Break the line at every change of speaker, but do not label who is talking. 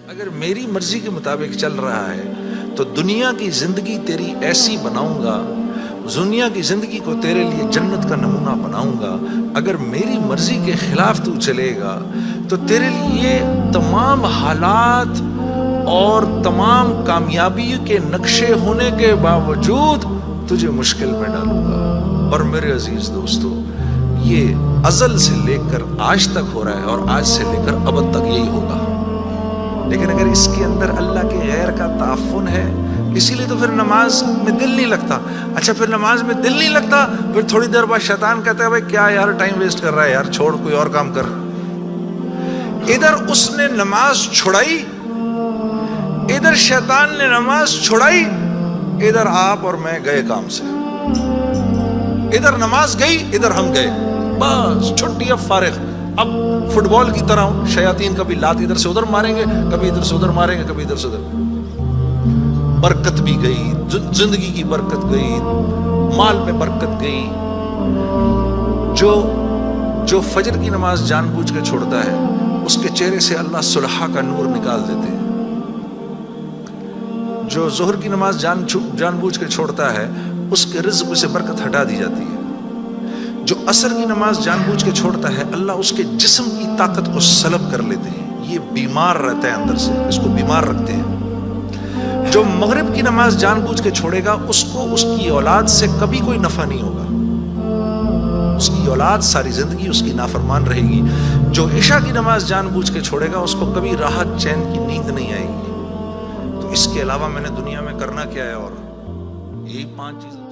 اگر میری مرضی کے مطابق چل رہا ہے تو دنیا کی زندگی تیری ایسی بناؤں گا، دنیا کی زندگی کو تیرے لیے جنت کا نمونہ بناؤں گا۔ اگر میری مرضی کے خلاف تو چلے گا تو تیرے لیے تمام حالات اور تمام کامیابی کے نقشے ہونے کے باوجود تجھے مشکل میں ڈالوں گا۔ اور میرے عزیز دوستو، یہ ازل سے لے کر آج تک ہو رہا ہے اور آج سے لے کر ابد تک یہی ہوگا۔ لیکن اگر اس کے اندر اللہ کے غیر کا تعفن ہے، اسی لیے تو پھر نماز میں دل نہیں لگتا۔ اچھا پھر نماز میں دل نہیں لگتا، پھر تھوڑی دیر بعد شیطان کہتا ہے بھائی کیا یار ٹائم ویسٹ کر رہا ہے یار، چھوڑ کوئی اور کام کر۔ ادھر اس نے نماز چھڑائی، ادھر شیطان نے نماز چھڑائی، ادھر آپ اور میں گئے کام سے۔ ادھر نماز گئی، ادھر ہم گئے، بس چھٹی اب فارغ۔ اب فٹ بال کی طرح شیاطین کبھی لات ادھر سے ادھر ماریں گے، کبھی ادھر سے ادھر ماریں گے، کبھی ادھر سے ادھر۔ برکت بھی گئی، زندگی کی برکت گئی، مال میں برکت گئی۔ جو فجر کی نماز جان بوجھ کے چھوڑتا ہے اس کے چہرے سے اللہ صلحہ کا نور نکال دیتے ہیں۔ جو ظہر کی نماز جان بوجھ کے چھوڑتا ہے اس کے رزق سے برکت ہٹا دی جاتی ہے۔ جو عصر کی نماز جان بوجھ کے چھوڑتا ہے اللہ اس کے جسم کی طاقت کو سلب کر لیتے ہیں، یہ بیمار رہتا ہے اندر سے، اس کو بیمار رکھتے ہیں۔ جو مغرب کی نماز جان بوجھ کے چھوڑے گا اس کو اس کی اولاد سے کبھی کوئی نفع نہیں ہوگا، اس کی اولاد ساری زندگی اس کی نافرمان رہے گی۔ جو عشاء کی نماز جان بوجھ کے چھوڑے گا اس کو کبھی راحت چین کی نیند نہیں آئے گی۔ تو اس کے علاوہ میں نے دنیا میں کرنا کیا ہے؟ اور یہی 5 چیزیں